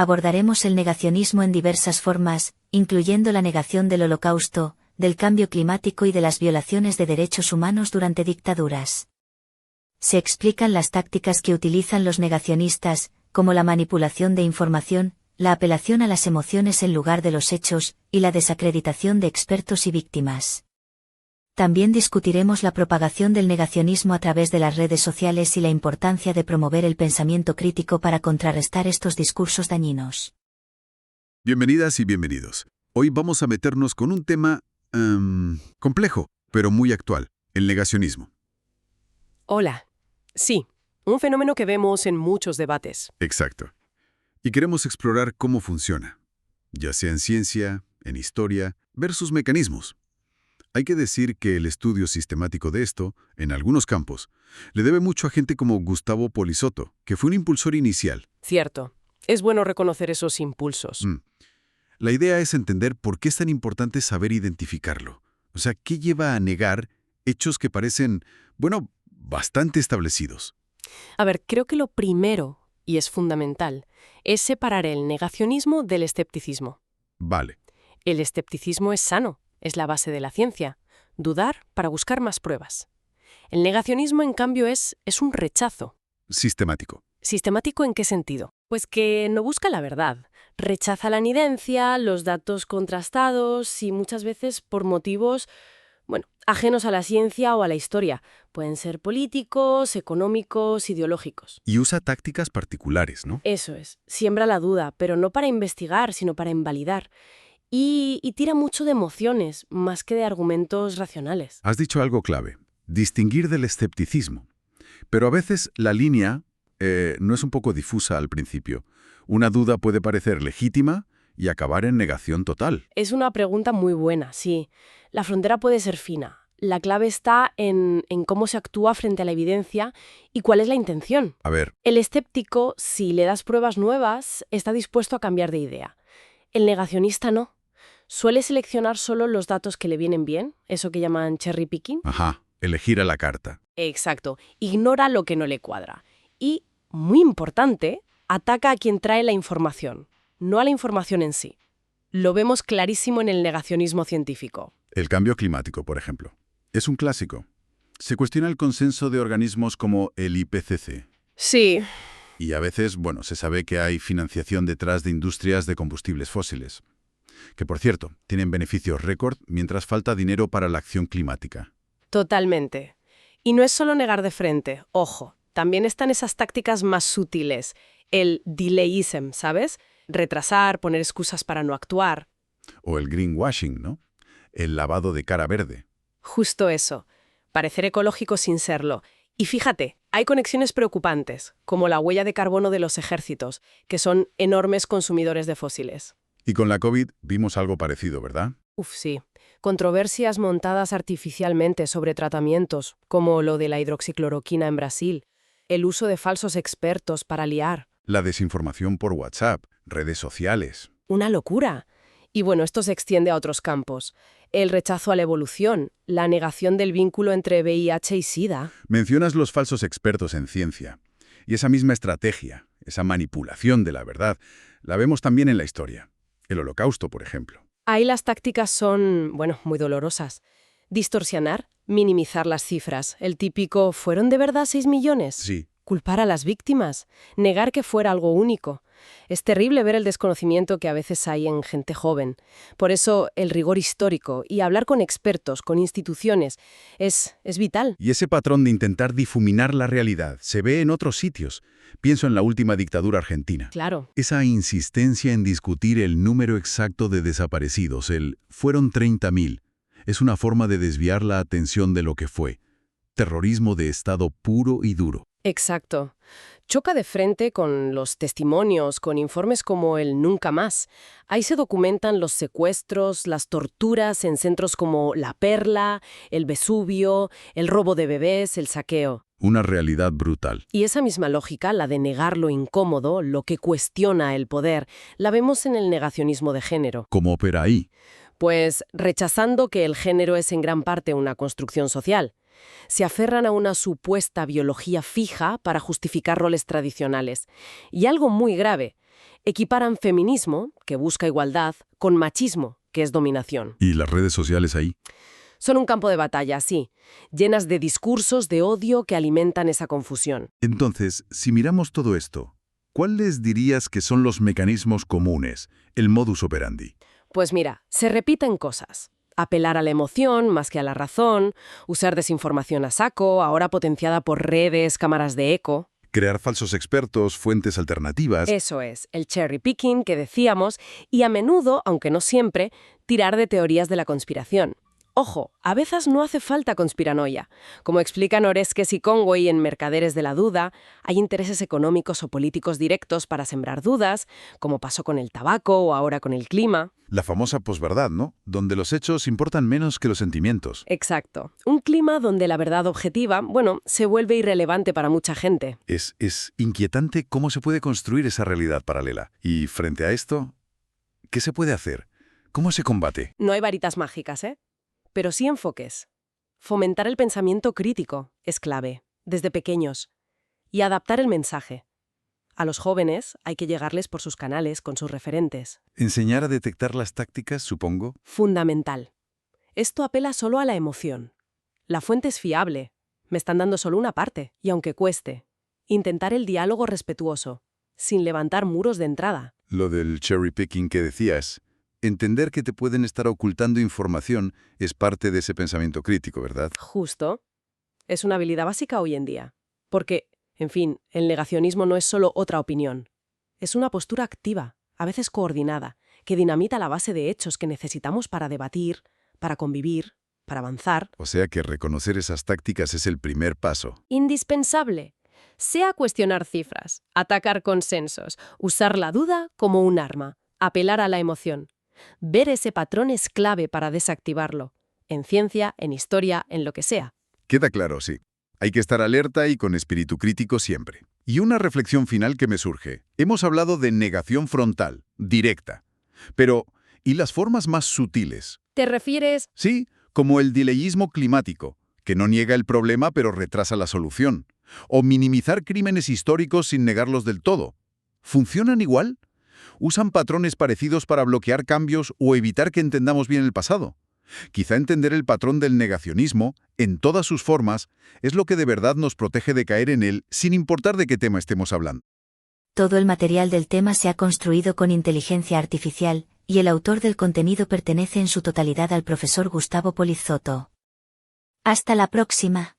Abordaremos el negacionismo en diversas formas, incluyendo la negación del Holocausto, del cambio climático y de las violaciones de derechos humanos durante dictaduras. Se explican las tácticas que utilizan los negacionistas, como la manipulación de información, la apelación a las emociones en lugar de los hechos, y la desacreditación de expertos y víctimas. También discutiremos la propagación del negacionismo a través de las redes sociales y la importancia de promover el pensamiento crítico para contrarrestar estos discursos dañinos. Bienvenidas y bienvenidos. Hoy vamos a meternos con un tema complejo, pero muy actual, el negacionismo. Hola. Sí, un fenómeno que vemos en muchos debates. Exacto. Y queremos explorar cómo funciona, ya sea en ciencia, en historia, ver sus mecanismos. Hay que decir que el estudio sistemático de esto, en algunos campos, le debe mucho a gente como Gustavo Polisotto, que fue un impulsor inicial. Cierto. Es bueno reconocer esos impulsos. La idea es entender por qué es tan importante saber identificarlo. O sea, ¿qué lleva a negar hechos que parecen, bastante establecidos? A ver, creo que lo primero, y es fundamental, es separar el negacionismo del escepticismo. Vale. El escepticismo es sano, es la base de la ciencia. Dudar para buscar más pruebas. El negacionismo, en cambio, es un rechazo. Sistemático. ¿Sistemático en qué sentido? Pues que no busca la verdad. Rechaza la evidencia, los datos contrastados y muchas veces por motivos, ajenos a la ciencia o a la historia. Pueden ser políticos, económicos, ideológicos. Y usa tácticas particulares, ¿no? Eso es. Siembra la duda, pero no para investigar, sino para invalidar. Y tira mucho de emociones, más que de argumentos racionales. Has dicho algo clave. Distinguir del escepticismo. Pero a veces la línea no es un poco difusa al principio. Una duda puede parecer legítima y acabar en negación total. Es una pregunta muy buena, sí. La frontera puede ser fina. La clave está en cómo se actúa frente a la evidencia y cuál es la intención. A ver. El escéptico, si le das pruebas nuevas, está dispuesto a cambiar de idea. El negacionista no. Suele seleccionar solo los datos que le vienen bien, eso que llaman cherry picking. Ajá, elegir a la carta. Exacto. Ignora lo que no le cuadra. Y, muy importante, ataca a quien trae la información, no a la información en sí. Lo vemos clarísimo en el negacionismo científico. El cambio climático, por ejemplo. Es un clásico. Se cuestiona el consenso de organismos como el IPCC. Sí. Y a veces, se sabe que hay financiación detrás de industrias de combustibles fósiles. Que, por cierto, tienen beneficios récord mientras falta dinero para la acción climática. Totalmente. Y no es solo negar de frente, ojo. También están esas tácticas más sutiles. El delayism, ¿sabes? Retrasar, poner excusas para no actuar. O el greenwashing, ¿no? El lavado de cara verde. Justo eso. Parecer ecológico sin serlo. Y fíjate, hay conexiones preocupantes, como la huella de carbono de los ejércitos, que son enormes consumidores de fósiles. Y con la COVID vimos algo parecido, ¿verdad? Sí. Controversias montadas artificialmente sobre tratamientos, como lo de la hidroxicloroquina en Brasil, el uso de falsos expertos para liar. La desinformación por WhatsApp, redes sociales. Una locura. Y esto se extiende a otros campos. El rechazo a la evolución, la negación del vínculo entre VIH y SIDA. Mencionas los falsos expertos en ciencia. Y esa misma estrategia, esa manipulación de la verdad, la vemos también en la historia. El Holocausto, por ejemplo. Ahí las tácticas son, muy dolorosas. Distorsionar, minimizar las cifras. El típico, ¿fueron de verdad 6 millones? Sí. Culpar a las víctimas. Negar que fuera algo único. Es terrible ver el desconocimiento que a veces hay en gente joven. Por eso, el rigor histórico y hablar con expertos, con instituciones, es vital. Y ese patrón de intentar difuminar la realidad se ve en otros sitios. Pienso en la última dictadura argentina. Claro. Esa insistencia en discutir el número exacto de desaparecidos, fueron 30.000, es una forma de desviar la atención de lo que fue. Terrorismo de Estado puro y duro. Exacto. Choca de frente con los testimonios, con informes como el Nunca Más. Ahí se documentan los secuestros, las torturas en centros como La Perla, el Vesubio, el robo de bebés, el saqueo. Una realidad brutal. Y esa misma lógica, la de negar lo incómodo, lo que cuestiona el poder, la vemos en el negacionismo de género. ¿Cómo opera ahí? Pues rechazando que el género es en gran parte una construcción social. Se aferran a una supuesta biología fija para justificar roles tradicionales. Y algo muy grave, Equiparan feminismo, que busca igualdad, con machismo, que es dominación. ¿Y las redes sociales ahí? Son un campo de batalla, sí, llenas de discursos de odio que alimentan esa confusión. Entonces, si miramos todo esto, ¿cuáles dirías que son los mecanismos comunes, el modus operandi? Pues mira, se repiten cosas. Apelar a la emoción más que a la razón, usar desinformación a saco, ahora potenciada por redes, cámaras de eco. Crear falsos expertos, fuentes alternativas. Eso es, el cherry picking que decíamos, y a menudo, aunque no siempre, tirar de teorías de la conspiración. Ojo, a veces no hace falta conspiranoia. Como explican Oreskes y Conway en Mercaderes de la Duda, hay intereses económicos o políticos directos para sembrar dudas, como pasó con el tabaco o ahora con el clima. La famosa posverdad, ¿no? Donde los hechos importan menos que los sentimientos. Exacto. Un clima donde la verdad objetiva, se vuelve irrelevante para mucha gente. Es inquietante cómo se puede construir esa realidad paralela. Y frente a esto, ¿qué se puede hacer? ¿Cómo se combate? No hay varitas mágicas, ¿eh? Pero sí enfoques. Fomentar el pensamiento crítico es clave, desde pequeños, y adaptar el mensaje. A los jóvenes hay que llegarles por sus canales, con sus referentes. Enseñar a detectar las tácticas, supongo. Fundamental. Esto apela solo a la emoción. La fuente es fiable. Me están dando solo una parte, y aunque cueste, intentar el diálogo respetuoso, sin levantar muros de entrada. Lo del cherry picking que decías. Entender que te pueden estar ocultando información es parte de ese pensamiento crítico, ¿verdad? Justo. Es una habilidad básica hoy en día. Porque, en fin, el negacionismo no es solo otra opinión. Es una postura activa, a veces coordinada, que dinamita la base de hechos que necesitamos para debatir, para convivir, para avanzar. O sea que reconocer esas tácticas es el primer paso. Indispensable. Sea cuestionar cifras, atacar consensos, usar la duda como un arma, apelar a la emoción. Ver ese patrón es clave para desactivarlo. En ciencia, en historia, en lo que sea. Queda claro, sí. Hay que estar alerta y con espíritu crítico siempre. Y una reflexión final que me surge. Hemos hablado de negación frontal, directa. Pero, ¿y las formas más sutiles? ¿Te refieres? Sí, como el delayismo climático, que no niega el problema pero retrasa la solución. O minimizar crímenes históricos sin negarlos del todo. ¿Funcionan igual? ¿Usan patrones parecidos para bloquear cambios o evitar que entendamos bien el pasado? Quizá entender el patrón del negacionismo, en todas sus formas, es lo que de verdad nos protege de caer en él, sin importar de qué tema estemos hablando. Todo el material del tema se ha construido con inteligencia artificial, y el autor del contenido pertenece en su totalidad al profesor Gustavo Polizotto. Hasta la próxima.